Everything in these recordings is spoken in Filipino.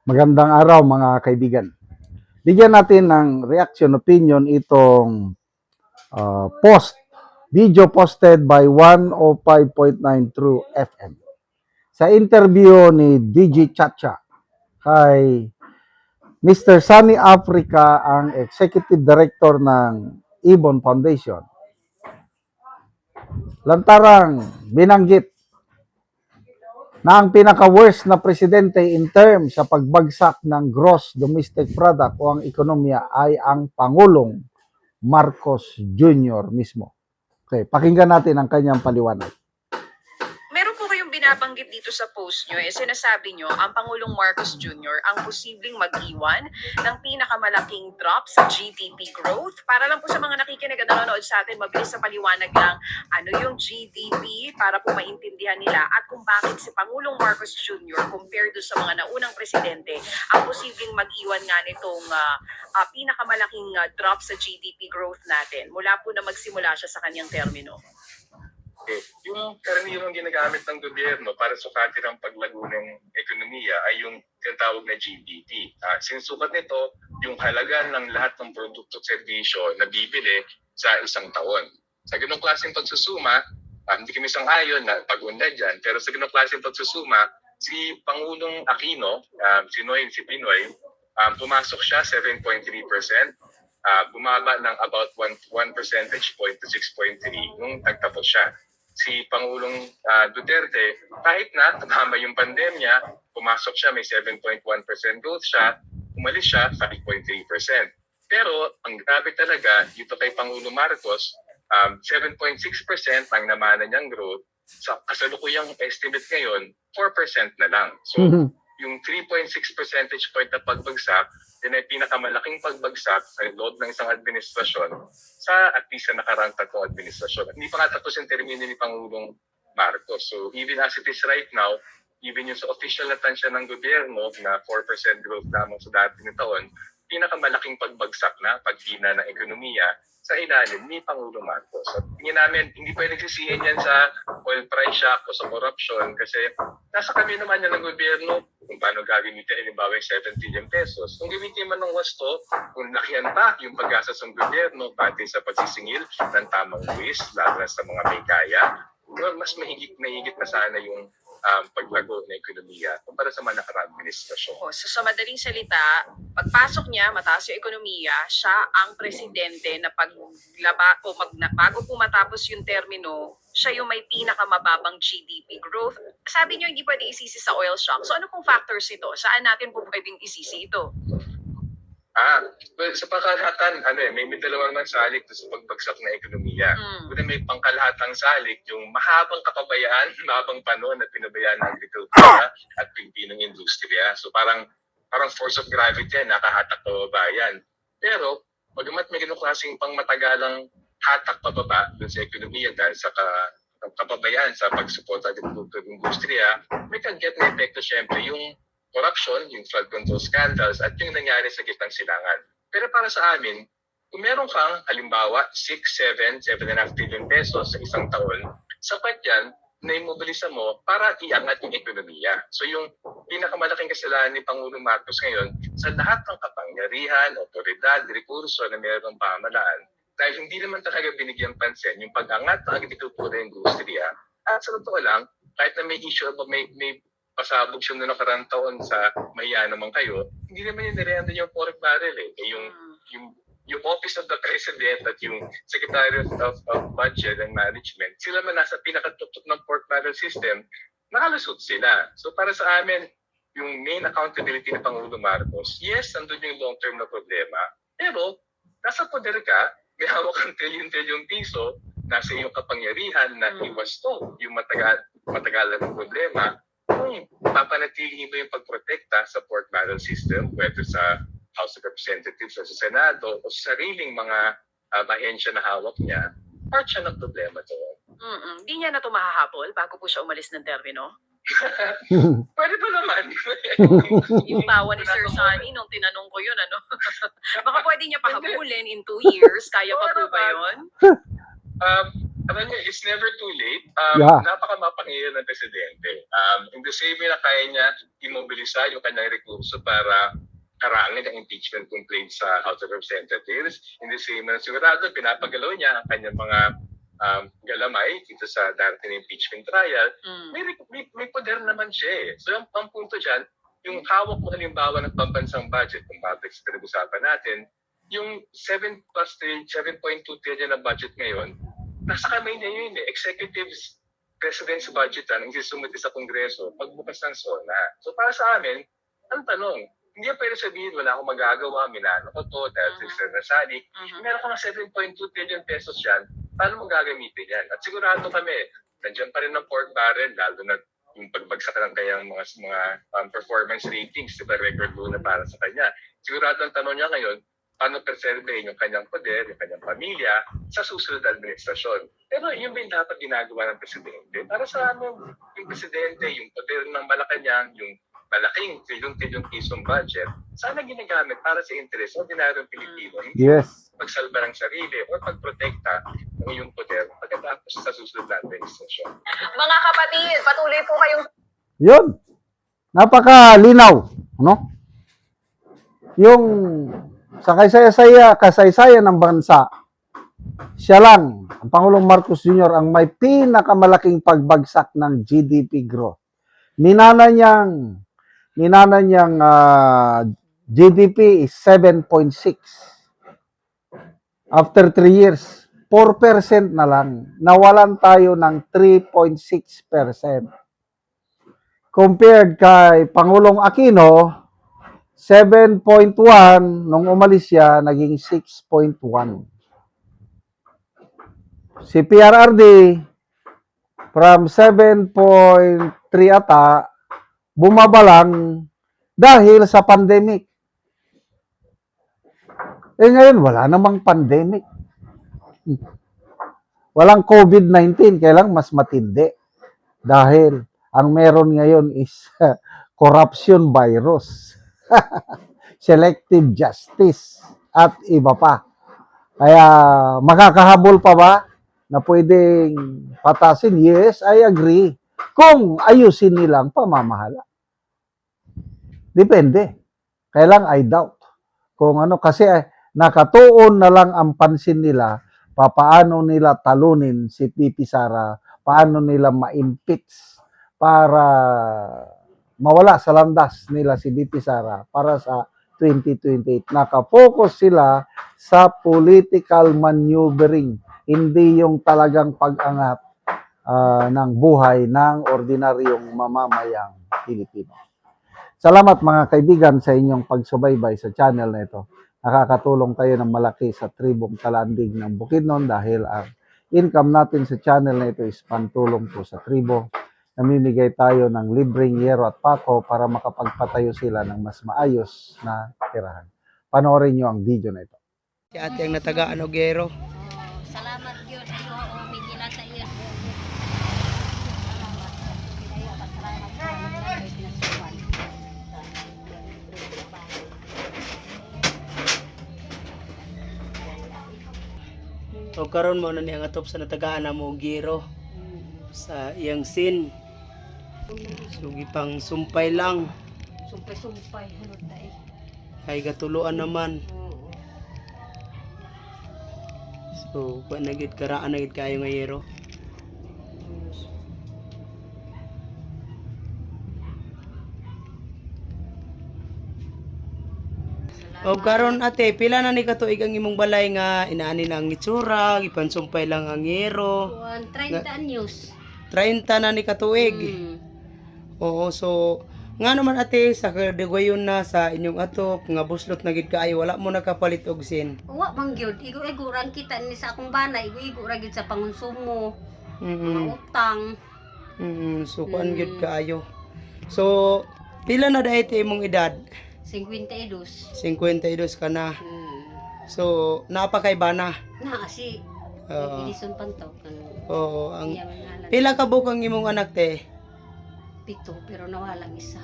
Magandang araw mga kaibigan. Bigyan natin ng reaction opinion itong video posted by 105.9 True FM. Sa interview ni DJ Chacha kay Mr. Sunny Africa, ang Executive Director ng Ibon Foundation. Lantarang binanggit na ang pinaka-worst na presidente in terms sa pagbagsak ng gross domestic product o ang ekonomiya ay ang Pangulong Marcos Jr. mismo. Okay, pakinggan natin ang kanyang paliwanag. Meron po kayong binabanggit dito sa post nyo, sinasabi nyo, ang Pangulong Marcos Jr. ang posibleng mag-iwan ng pinakamalaking drop sa GDP growth. Para lang po sa mga nakikinig at nanonood sa atin, mabilis sa paliwanag lang ano yung GDP para po maintindihan nila at kung bakit si Pangulong Marcos Jr. compared sa mga naunang presidente ang posibleng mag-iwan nga nitong pinakamalaking drop sa GDP growth natin mula po na magsimula siya sa kanyang termino. Okay. Yung karaniwang ginagamit ng gobyerno para sukatin ang paglago ng ekonomiya ay yung tinatawag na GDP. Sinusukat nito yung halaga ng lahat ng produkto at serbisyo na bibili sa isang taon. Sa ganong klaseng pagsusuma, hindi kami sang-ayon na pag-unlad dyan, pero sa ganong klaseng pagsusuma, si Pangulong Aquino, si Pinoy, pumasok siya 7.3%, bumaba ng about 1 percentage point to 6.3 nung nagtapos siya. Si Pangulong Duterte, kahit na tumama yung pandemya, pumasok siya, may 7.1% growth siya, umalis siya, 5.3%. Pero ang grabe talaga, dito kay Pangulong Marcos, 7.6% ang namana niyang growth. Sa kasalukuyang estimate ngayon, 4% na lang. So, yung 3.6 percentage point na pagbagsak, yun ay pinakamalaking pagbagsak sa loob ng isang administrasyon sa at least sa nakarang tatlong administrasyon. At hindi pa nga tapos yung termino ni Pangulong Marcos. So even as it is right now, even yung sa official na tansya ng gobyerno na 4% growth lamang sa dating taon, pinakamalaking pagbagsak na paghina ng ekonomiya sa ilalim ni Pangulong Marcos. At tingin namin, hindi pwede nagsisihin yan sa oil price shock o sa corruption kasi nasa kami naman yan ng gobyerno kung paano gagamitin, halimbawa yung 7 trillion pesos. Kung gamitin man ng wasto, kung lakihan pa yung pag-asa ng gobyerno pati sa pagsisingil ng tamang buwis, lalo na sa mga may kaya, mas mahigit na sana yung paglago ng ekonomiya kumpara sa mga nakaraang administrasyon. So sa madaling salita, pagpasok niya, mataas yung ekonomiya, siya ang presidente na bago po matapos yung termino, siya yung may pinakamababang GDP growth. Sabi niyo hindi pwede isisi sa oil shock. So ano pong factors ito? Saan natin po pwedeng isisi ito? Well, sa pangkalahatan, may dalawang ng salik sa pagbagsak ng ekonomiya. May pangkalahatang salik, yung mahabang mahabang panahon na pinabayaan ng agrikultura at Pilipinong industriya. So parang force of gravity yan, nakahatak pababa yan. Pero, bagamat may ganung klaseng pangmatagalang hatak pababa dun sa ekonomiya dahil sa kapabayaan sa pagsuporta ng industriya, may kagyat na epekto syempre yung corruption, yung flood control scandals, at yung nangyari sa gitnang silangan. Pero para sa amin, kung meron kang, halimbawa, 7.5 trillion pesos sa isang taon, sapat yan na imobilisa mo para iangat yung ekonomiya. So yung pinakamalaking kasalanan ni Pangulong Marcos ngayon, sa lahat ng kapangyarihan, otoridad, rekurso na meron ng pamahalaan, dahil hindi naman talaga binigyan pansin yung pag-angat ng agrikultura industriya, at sa totoo lang, kahit na may issue, may pasabog siya noong nakarang taon sa mahiya naman kayo, hindi naman yung nirehanda yung pork barrel yung Office of the President at yung Secretary of Budget and Management, sila man nasa pinakatutok ng pork barrel system, nakalusot sila. So para sa amin, yung main accountability ni Pangulong Marcos, yes, nandun yung long-term na problema, pero nasa poder ka, may hawak ang trillion-trillion piso, nasa iyong kapangyarihan na iwasto yung matagalan ng problema, kung papanatilihin mo yung pagprotekta sa pork barrel system, whether sa House of Representatives o sa Senado o sa sariling mga ahensya na hawak niya, part siya ng problema to. Hindi niya na ito mahahabol bago po siya umalis ng termino? Pwede pa naman. Yung tawa ni Sir Sunny nung tinanong ko yun, Baka pwede niya pahabulin in 2 years. Kaya pa po ba yun? Alam niyo, it's never too late. Yeah. Napakamapangyayari ng presidente. In the same way na kaya niya immobilize yung kanyang recurso para karangin ang impeachment complaint sa House of Representatives. In the same way na sigurado, pinapagalaw niya ang kanyang mga galamay dito sa darating na impeachment trial. May poder naman siya eh. So ang punto dyan, yung hawak mo halimbawa ng pambansang budget, kung bakit pinag-usapan natin, yung 7.2 trillion na budget ngayon, nasa kamay niya yun eh. Executive's President's budget ang isusumiti sa Kongreso pagbukas ng SONA. So para sa amin, ang tanong, hindi pwede sabihin wala akong magagawa, minano ko to, dahil sa nasalik. Meron ka ng 7.2 trillion pesos yan, paano mo gagamitin yan? At sigurado kami, nandiyan pa rin ng pork barrel, lalo na yung pagbagsak ng kanyang mga performance ratings, diba, record low na para sa kanya. Sigurado ang tanong niya ngayon, paano preservehin yung kanyang poder, yung kanyang pamilya sa susunod na administrasyon. Pero yun ba yung dapat ginagawa ng presidente? Para sa amin, yung presidente, yung poder ng Malacanang, yung malaking trilyon-trilyon pisong budget, sana ginagamit para sa interes ng ordinaryong Pilipino. Yes. Pagsalba ng sarili o pagprotekta ng iyong poder pagkatapos sa susunod na administrasyon. Mga kapatid, patuloy po kayong Yun. Napakalinaw, no? Yung sa kasaysayan ng bansa, siya lang, ang Pangulong Marcos Jr. ang may pinakamalaking pagbagsak ng GDP growth. Minana niyang GDP is 7.6. After 3 years, 4% na lang. Nawalan tayo ng 3.6%. Compared kay Pangulong Aquino, 7.1, nung umalis siya, naging 6.1. Si PRRD, from 7.3 ata, bumaba lang dahil sa pandemic. Eh ngayon, wala namang pandemic. Walang COVID-19, kailang mas matindi. Dahil ang meron ngayon is corruption virus, selective justice, at iba pa. Kaya makakahabol pa ba na pwedeng patasin? Yes, I agree. Kung ayusin nilang pamamahala. Depende. Kailang I doubt. Kung ano, kasi nakatuon na lang ang pansin nila, paano nila talunin si Pipi Sara, paano nila ma-impeach para mawala sa landas nila si Pipi Sara para sa 2028. Nakafocus sila sa political maneuvering, hindi yung talagang pag-angat ng buhay ng ordinaryong mamamayang Pilipino. Salamat mga kaibigan sa inyong pagsubaybay sa channel na ito. Nakakatulong tayo ng malaki sa tribong Talandig ng Bukidnon dahil ang income natin sa channel na ito is pantulong po sa tribo. Namimigay tayo ng libreng yero at pako para makapagpatayo sila ng mas maayos na tirahan. Panoorin nyo ang video na ito. Si ate ang natagaan og yero. Salamat yun sa iyo, o bigyan sa iyo. O karon mo na ni ang atop sa natagaan na mo og yero sa iyang sin. Sugi pang sumpay lang. Sumpay-sumpay, hulot tayo. Ay gatuluan naman. Oo. So, kuha na gid karaan na gid kayo nga yero. O karon ate, pila na ni katuig ang imong balay nga inaani na ang itsura, gipansumpay lang ang yero. 30 anyos. 30 na ni katuig. Mm. Oo, so nga naman ate sa kadegayon na sa inyong atok nga buslot na gid kaayo wala mo nakapalit og sin. Wa man gyud, igo-igo rang kita ni sa akong bana, igo-igo ra gyud sa pangonsumo, mga Mm. utang. So kuan gyud kaayo. So pila na dahi ti imong edad? 52. 52 ka na. Mm. So naapa kay bana. Na si Oo. Edison Pantaw kan. Oo, ang Iya man halag. pila ka bukang imong anak te? 7 pero nawala isa.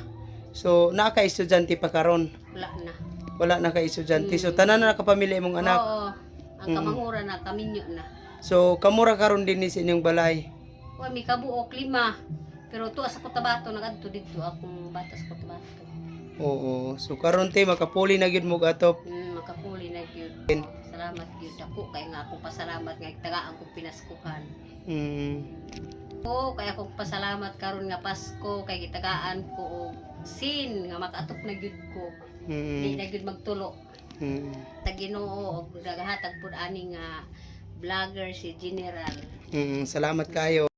So naa ka estudyante pa karon. Wala na. Wala na ka estudyante. So tanan na nakapamilya imong anak. Oo. Ang kamangura na, kaminyo na. So kamura karon din ni sa inyong balay. Wa mi kabuok 5. Pero tuwa sa Cotabato nagadto dito akong bata sa Cotabato. Oo. So karon te makapuli na gyud mo atop. Makapuli na gyud. Salamat gyud ako kay nga akong pasalamat nga tagaan kong pinaskuhan. Kay akong pasalamat karon nga Pasko kay gitagaan ko og sin nga makaatop na gyud ko. Di na gyud magtulo. Sa Ginoo og nagahatag pud ani nga vlogger si General. Salamat kayo.